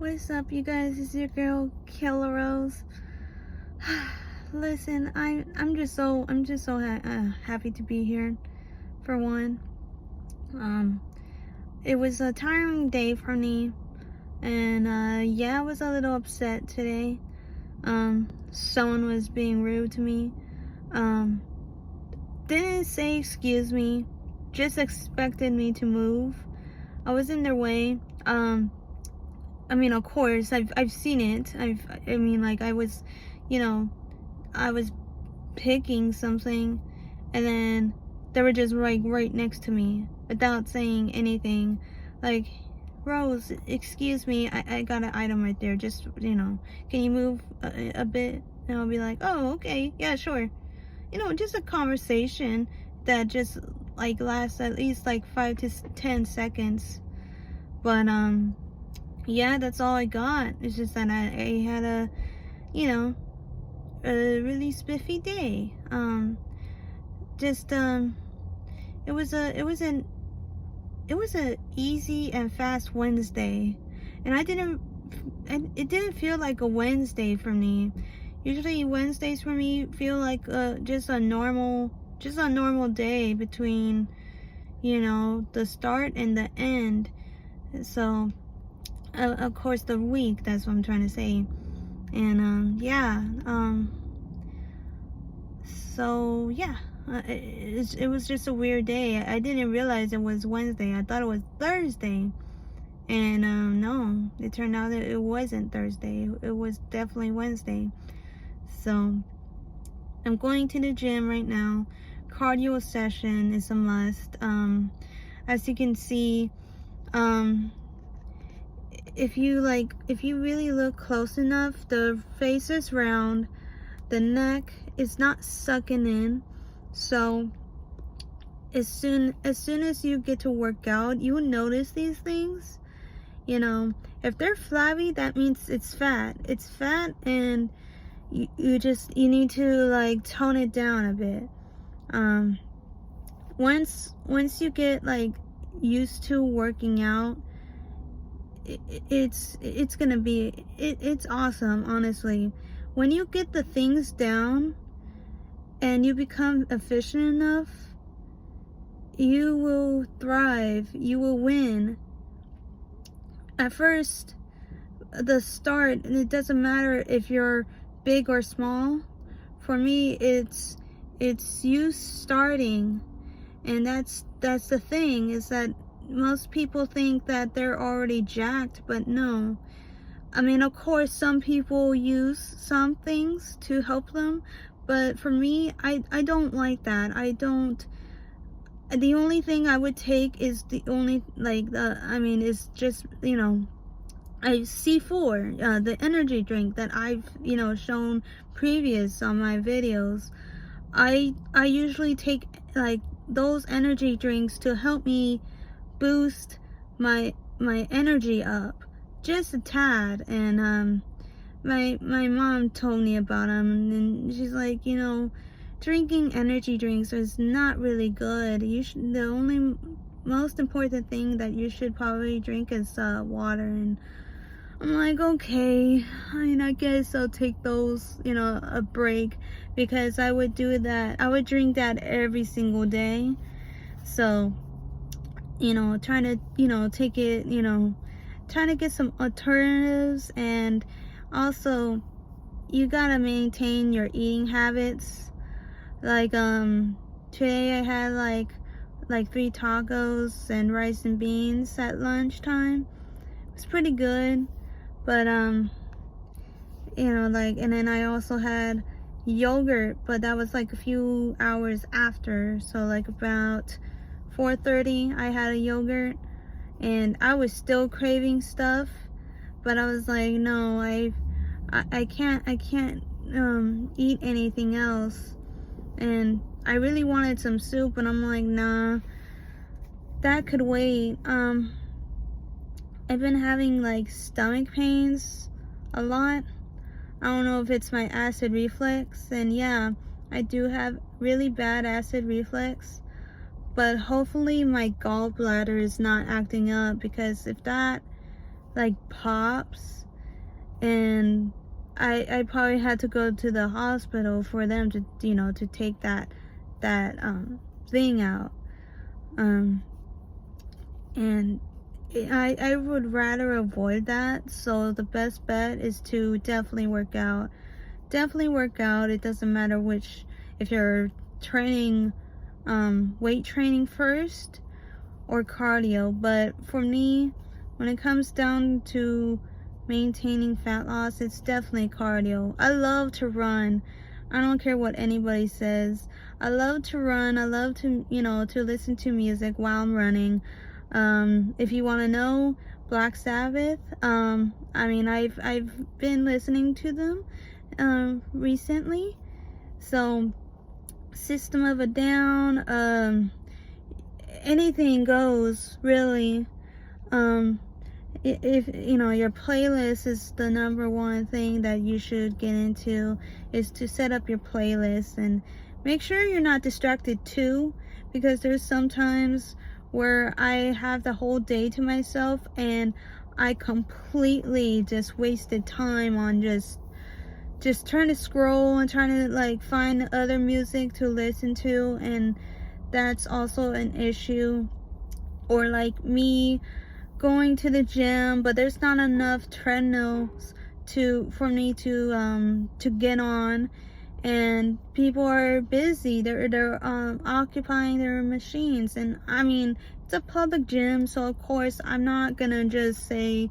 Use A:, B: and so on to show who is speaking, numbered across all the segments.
A: What's up, you guys? It's your girl Killer Rose. Listen, I'm just so happy to be here. For one, um, it was a tiring day for me, and yeah, I was a little upset today. Someone was being rude to me. Um, didn't say excuse me, just expected me to move. I was in their way. I mean, of course, I've seen it. I mean, like, you know, I was picking something, and then they were just right next to me without saying anything. Like, Rose, excuse me, I got an item right there. Just, can you move a bit? And I'll be like, oh, okay, yeah, sure. Just a conversation that just like lasts at least like 5 to 10 seconds. But yeah, that's all I got. It's just that I had you know, a really spiffy day. Just it was a easy and fast Wednesday, and it didn't feel like a Wednesday for me. Usually Wednesdays for me feel like just a normal day between the start and the end. So of course the week, that's what I'm trying to say. And yeah, so yeah, it was just a weird day. I didn't realize it was Wednesday. I thought it was Thursday. And no, it turned out that it wasn't Thursday. It was definitely Wednesday. So I'm going to the gym right now. Cardio session is a must. As you can see, if you really look close enough, the face is round, the neck is not sucking in. So as soon as you get to work out, you will notice these things. If they're flabby, that means it's fat. It's fat, and you need to like tone it down a bit. Once you get like used to working out, it's awesome, honestly. When you get the things down and you become efficient enough, you will thrive, you will win. At first, the start, and it doesn't matter if you're big or small. For me, it's you starting. And that's the thing, is that most people think that they're already jacked, but no. I mean, of course, some people use some things to help them, but for me, I don't like that. The only thing I would take is is just, C4, the energy drink that I've, shown previous on my videos. I usually take like those energy drinks to help me boost my energy up just a tad. And my mom told me about them, and she's like, drinking energy drinks is not really good. The only most important thing that you should probably drink is water. And I'm like, okay, I guess I'll take those, a break, because I would do that. I would drink that every single day. So, trying to, take it, trying to get some alternatives. And also, you gotta maintain your eating habits. Like, today I had like 3 tacos and rice and beans at lunchtime. It was pretty good. But and then I also had yogurt, but that was like a few hours after. So like about 4:30 I had a yogurt, and I was still craving stuff, but I was like, no, I can't eat anything else. And I really wanted some soup, and I'm like, nah, that could wait. I've been having like stomach pains a lot. I don't know if it's my acid reflux, and yeah, I do have really bad acid reflux, but hopefully my gallbladder is not acting up, because if that like pops, and I probably had to go to the hospital for them to, to take that thing out. And I would rather avoid that. So the best bet is to definitely work out. Definitely work out. It doesn't matter if you're training, weight training first or cardio. But for me, when it comes down to maintaining fat loss, it's definitely cardio. I love to run. I don't care what anybody says. I love to run. I love to, to listen to music while I'm running. If you want to know, Black Sabbath, I've been listening to them recently. So System of a Down, anything goes, really. If your playlist is the number one thing that you should get into, is to set up your playlist and make sure you're not distracted too, because there's sometimes where I have the whole day to myself and I completely just wasted time on just trying to scroll and trying to like find other music to listen to, and that's also an issue. Or like me going to the gym, but there's not enough treadmills for me to get on, and people are busy. They're occupying their machines, and I mean, it's a public gym, so of course I'm not gonna just say,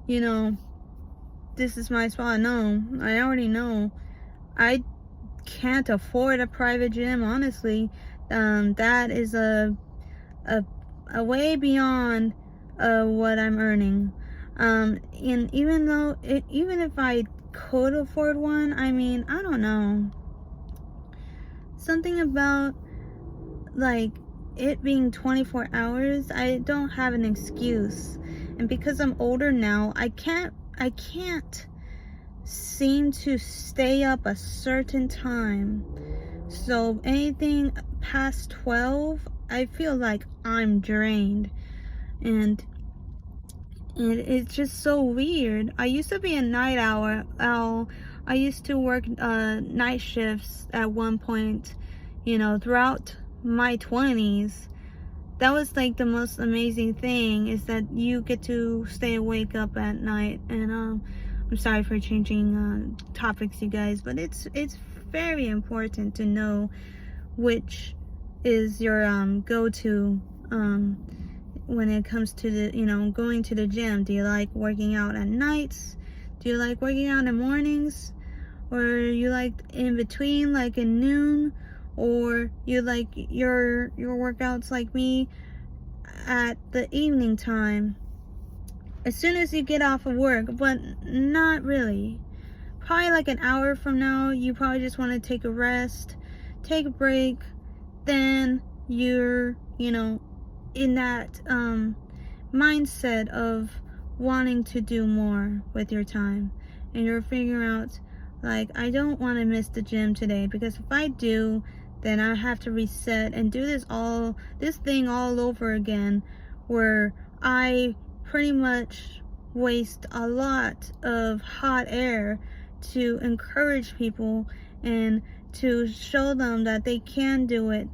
A: this is my spot. No, I already know I can't afford a private gym, honestly. That is a way beyond what I'm earning. And even if I could afford one, I mean, I don't know. Something about like it being 24 hours, I don't have an excuse. And because I'm older now, I can't seem to stay up a certain time. So anything past 12, I feel like I'm drained. And it's just so weird. I used to be a night owl. I used to work night shifts at one point, throughout my 20s. That was like the most amazing thing, is that you get to stay awake up at night. And I'm sorry for changing topics, you guys, but it's very important to know which is your go-to when it comes to the going to the gym. Do you like working out at nights? Do you like working out in the mornings? Or you like in between, like in noon? Or you like your workouts like me at the evening time, as soon as you get off of work? But not really. Probably like an hour from now, you probably just want to take a rest, take a break. Then you're in that mindset of wanting to do more with your time, and you're figuring out, like, I don't want to miss the gym today, because if I do, then I have to reset and do this thing all over again, where I pretty much waste a lot of hot air to encourage people and to show them that they can do it.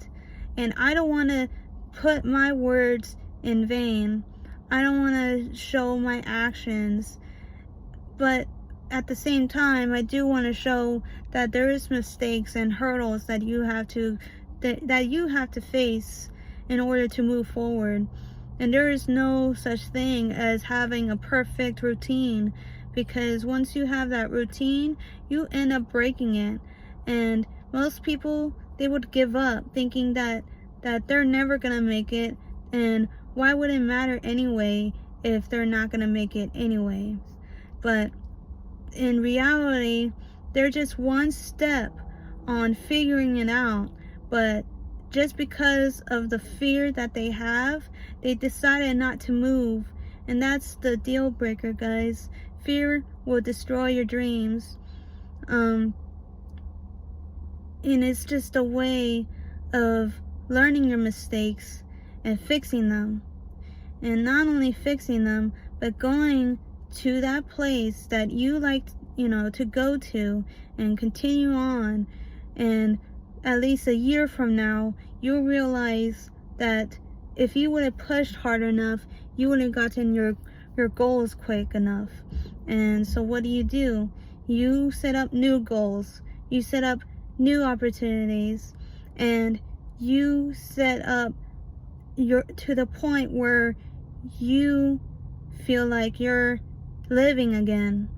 A: And I don't want to put my words in vain. I don't want to show my actions, but at the same time, I do want to show that there is mistakes and hurdles that you have to face in order to move forward. And there is no such thing as having a perfect routine, because once you have that routine, you end up breaking it. And most people, they would give up, thinking that they're never gonna make it, and why would it matter anyway if they're not gonna make it anyway? But in reality, they're just one step on figuring it out. But just because of the fear that they have, they decided not to move. And that's the deal breaker, guys. Fear will destroy your dreams. And it's just a way of learning your mistakes and fixing them. And not only fixing them, but going to that place that you like, to go to and continue on. And at least a year from now, you'll realize that if you would have pushed hard enough, you would have gotten your goals quick enough. And so what do? You set up new goals. You set up new opportunities, and you set up to the point where you feel like you're living again.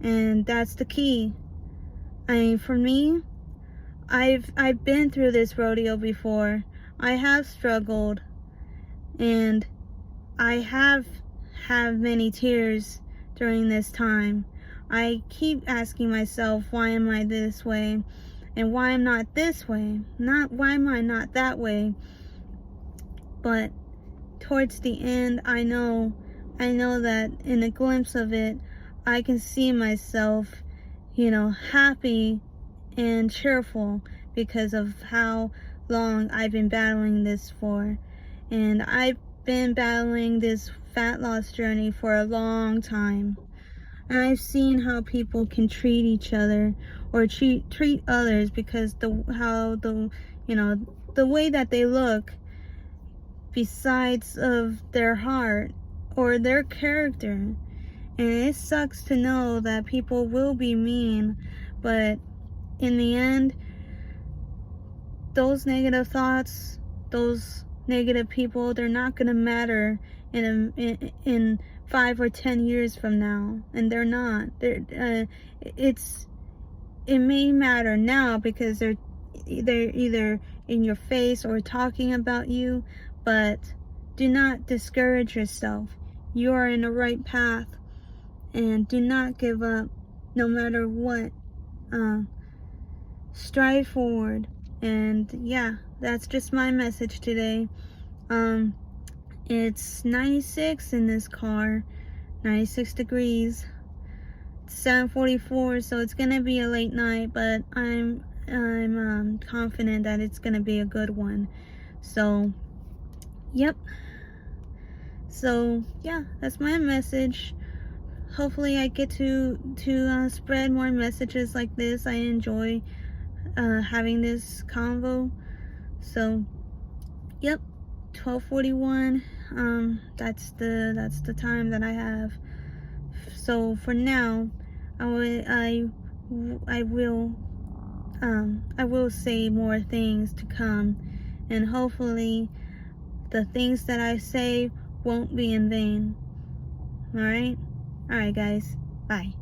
A: And that's the key. I mean, for me, I've been through this rodeo before. I have struggled, and I have had many tears during this time. I keep asking myself, why am I this way? And why I'm not this way? Not why am I not that way? But towards the end, I know that in a glimpse of it, I can see myself, happy and cheerful because of how long I've been battling this for. And I've been battling this fat loss journey for a long time. And I've seen how people can treat each other or treat others because the way that they look, besides of their heart or their character. And it sucks to know that people will be mean, but in the end, those negative thoughts, those negative people, they're not gonna matter in 5 or 10 years from now. And they're not. It may matter now because they're either in your face or talking about you, but do not discourage yourself. You are in the right path, and do not give up no matter what. Strive forward. And yeah, that's just my message today. It's 96 in this car, 96 degrees. It's 7:44, so it's gonna be a late night, but I'm confident that it's gonna be a good one. So yep. So yeah, that's my message. Hopefully I get to spread more messages like this. I enjoy having this convo. So yep, 12:41. That's the time that I have. So for now, I will say more things to come, and hopefully the things that I say won't be in vain. All right guys, bye.